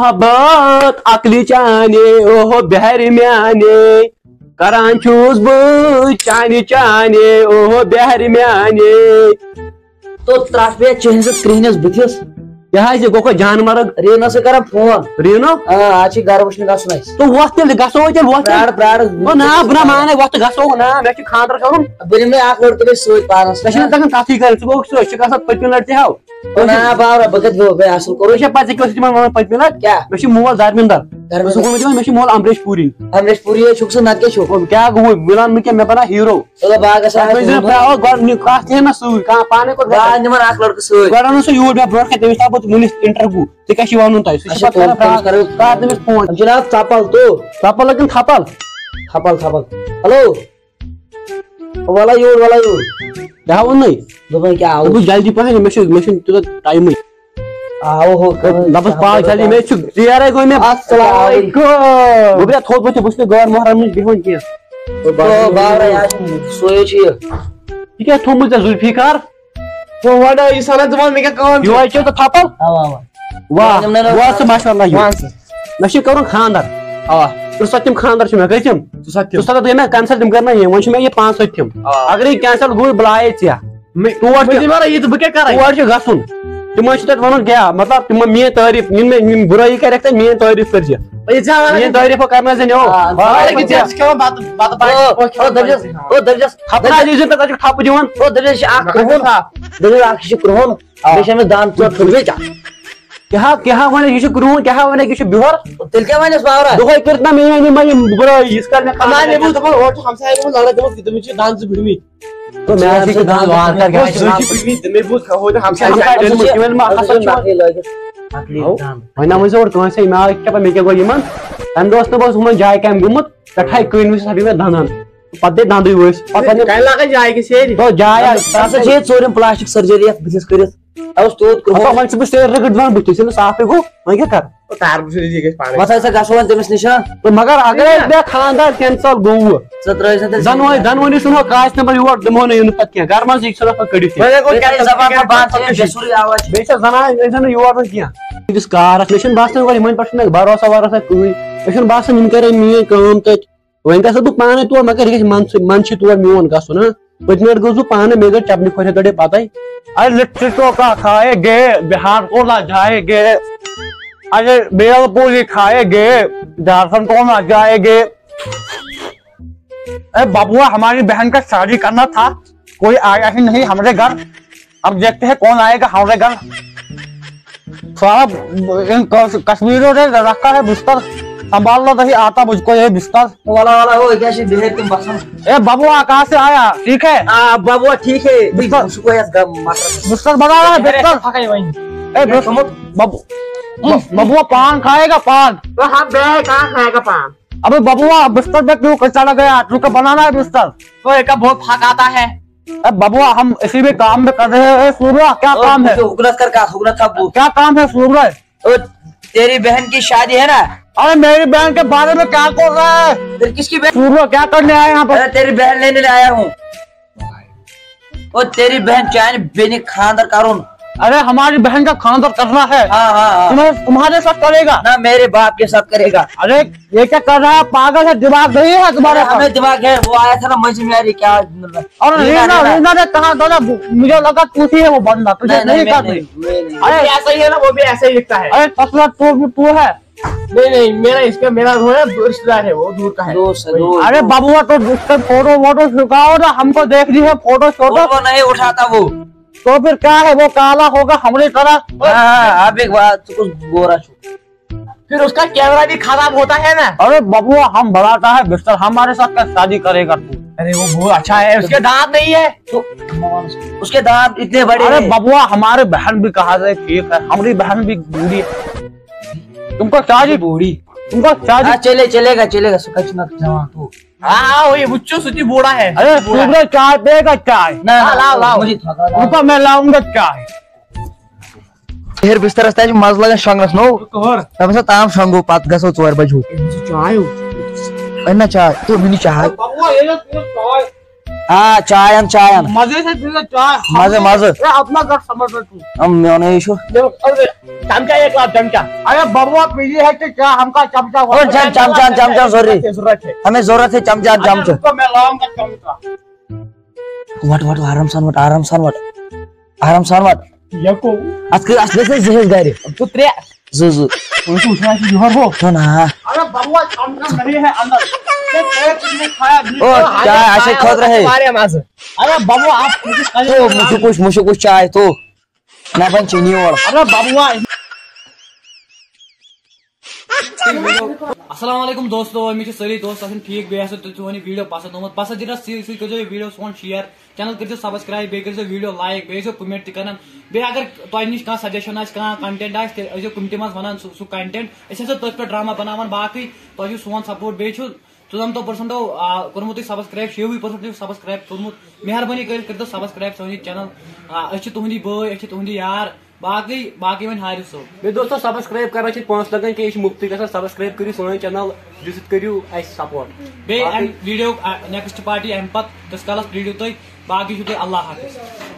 मोहब्बत अकली चाने ओहो बिहारी म्याने करान छूस बु चाने चाने ओहो बिहारी म्याने तो त्रास पे चेंज स्क्रीन बुथिस यह गो जानमर्ग रीनो से कर फोन रीनो आज घर वुचन गसन तो वोत तेल गसो तेल वोत प्राड़ ना बना माने वोत गसो ना मे खानदर करन बन मे आख लड़के सत पानस मे तगन कथी कर गो पत्म लड़ते हाव ना बाबा बगत गो बे असल करो पत पत्म लट क्या मे मोल दारमिंदर मे मोल अमरीश पुरी छुक नत क्या गो मिलान मे मे बना हीरो चलो बाग ना सूर पाने को आख लड़के सत your may brought तमिस Munis interview ते वन फोन जनाब थपल तो थपल लगिन थपल थपल थपल हेलो वाला यूर क्या वन दोपन क्या आओ जल्दी पहन मे टाइम आओ हो दपस पाल जल्दी मे जियारे गो मे अस्सलाम वालेकुम गुबरा थोत बच बुस गौर मोहरम निश बिहोन के तो बावरा यार सोयो छी ठीक है थोम जा जुल्फिकार तो वाडा ये साला जमान में क्या काम यो आइचो तो थपल वाह वाह से माशाल्लाह मे करुन खानदार तो सत्यम खानदार छ मे गतिम तो सत्य मे कैंसिल तुम करना ये वन मे ये 5 सत्यम अगर ये कैंसिल गो बुलाए छ मैं तोड़ मारा ये तो बके कर तोड़ छ गसुन तुम वन क्या मतलब तुम मे तारीफ मे बुराई कर मे तारीफ कर ये तारीफ करना से नो थप दिवान दान क्या क्या वन यह क्रून क्या वन यह बिहर तेल क्या वनस बावरा दोय करना मे बुराई इस कर हमारे नेबू तो ओट हमसाय को लड़ा दम कि तुम दान से भिड़मी तो मैं ऐसे के दान वार कर गया भिड़मी तुम बहुत हो हमसाय वना मुझे और कौन से मैं क्या मे के गो यमन तन दोस्त बस हम जाय कैम गुमत कठाई क्वीन में सभी में धनन पदे दांदु वस पता काय लागे जाय के सेरी तो जाय जे चोरम प्लास्टिक सर्जरी बिजनेस करिस अब तो तो मन से सेर रगड़ दान बुत से साफ गो मैं क्या कर तो तार बुस जी के पानी मसा से गसवन तमिस निशा तो मगर अगर बे खानदार कैंसल गो 17 जनवरी सुनो काश नंबर योर दमोने इन पत क्या घर में एक सलाह कड़ी मैंने को क्या जबान में बात है जसुरी आवाज बेचा जना इधर योर क्या इस कार नेशन बासन वाली मन पछन भरोसा वारोसा कोई नेशन बासन इन करे मी काम त वन का सब पाने तो मगर मन से तो मोन गसो ना पजमेर गजु पाने मेगर चपनी खोरे गड़े पता ही अरे लिट्टो का खाएगे बिहार को ना जाएंगे अरे बेलपुरी खाएगे झारखंड को ना जाएंगे। अरे बाबुआ हमारी बहन का शादी करना था कोई आया ही नहीं हमारे घर अब देखते हैं कौन आएगा हमारे घर। साहब इन कश्मीरों ने रखा है बिस्तर संभाल लो नहीं आता मुझको ये बिस्तर वाला हो कैसे बिहेव तुम बसन। ए बाबुआ कहाँ से आया ठीक है बाबुआ ठीक है बिस्तर बना रहा है बिस्तर बबुआ पान खाएगा पान तो हम बे कहां खाएगा पान। अबे बबुआ बिस्तर पे क्यों चला गया तू बनाना है बिस्तर तो एक बहुत थक आता है। अब बबुआ हम इसी में काम में कर रहे हैं सूर्य क्या काम है क्या काम है सूर्य। तेरी बहन की शादी है ना। अरे मेरी बहन के बारे में क्या कर रहा है फिर किसकी बहन सूर्य क्या करने आया यहाँ पर। तेरी बहन लेने आया हूँ और तेरी बहन चाहे बेनी खानदार कारून। अरे हमारी बहन का खानदार करना है। हाँ। तुम्हारे साथ करेगा ना मेरे बाप के साथ करेगा। अरे ये क्या कर रहा है पागल है दिमाग नहीं है तुम्हारा। हमें दिमाग है वो आया था ना मंच में यार क्या। और रीना ने कहा था ना मुझे लगा तू ही है वो बंदा तुझे नहीं कर। अरे ऐसा ही है ना वो भी ऐसा ही दिखता है। अरे तस्वीर तू है नहीं मेरा रिश्तेदार है वो दूर का है। अरे बाबुआ तो उसका फोटो वोटो छुपाओ ना हमको देख ली है फोटो वो नहीं उठाता वो तो फिर क्या है वो काला होगा हमारी तरह। अब एक बात कुछ गोरा फिर उसका कैमरा भी खराब होता है ना। अरे बबुआ हम बनाता है बिस्तर हमारे साथ क्या शादी करेगा तू। अरे वो बहुत अच्छा है उसके दांत नहीं है तो उसके दांत इतने बड़े। अरे बबुआ हमारी बहन भी कहा जाए ठीक है हमारी बहन भी बूढ़ी तुमको शादी बूढ़ी तुमको शादी चलेगा जवान तू। हाँ ये बुच्चू सुची बूढ़ा है। अरे सूर्य चाय देगा चाय लाओ मुझे मैं लाऊंगा चाय हेर बिस्तर अस्ता है मज लगन शंगस नो तब से ताम शंगो पात गसो 4 बजे चाय अन्ना चाय तो मिनी चाय बाबू ये चाय हाँ चाय अन मजे से पीना चाय मजे अपना घर समझ रहे तू हम मैंने इशू चमचा एक लाख चमचा अरे बबुआ पीली है तो क्या हमका चमचा चमचा सॉरी हमें जरूरत है चमचा मैं लाऊंगा चमचा वट आराम सान वट यको असले से जहेज गाड़ी तू त्रे जो तू उठा के जोहर हो तो ना अरे बबुआ चमचा नहीं है अंदर ये खाया ओ चाय ऐसे खद रहे अरे बबुआ आप मुझे कुछ चाय तो ना बन चीनी वाला अरे बबुआ अस्सलाम वालेकुम दोस्तों मे सारी दोस्त ठीक बे तुम वीडियो पसंद दिना कर वीडियो सोन शेयर चैनल कर सब्सक्राइब बे कर वीडियो लाइक बे कमेंट तक बे अगर तुम नश सजेशन कंटेंट आो कमेंट मज वन सह कंटेंट तथ पे ड्रामा बनावान बाकी तुम सोन सपोर्ट बे 14% कर्मुत सब्सक्राइब 60% सब्सक्राइब कर्मुत मेहरबानी कर सब्सक्राइब सोनी चैनल तुहदी बई तुहदी यार बाकी बाकी वन हारिस सो बे दोस्तों सब्सक्राइब करना पांच लगन कि मुफ्त गया सब्सक्राइब करू सोन चैनल करू सपोर्ट बे वीडियो नेक्स्ट पार्टी अम पे तस कलस वीडियो तुम बाकी अल्लाह हाफिज।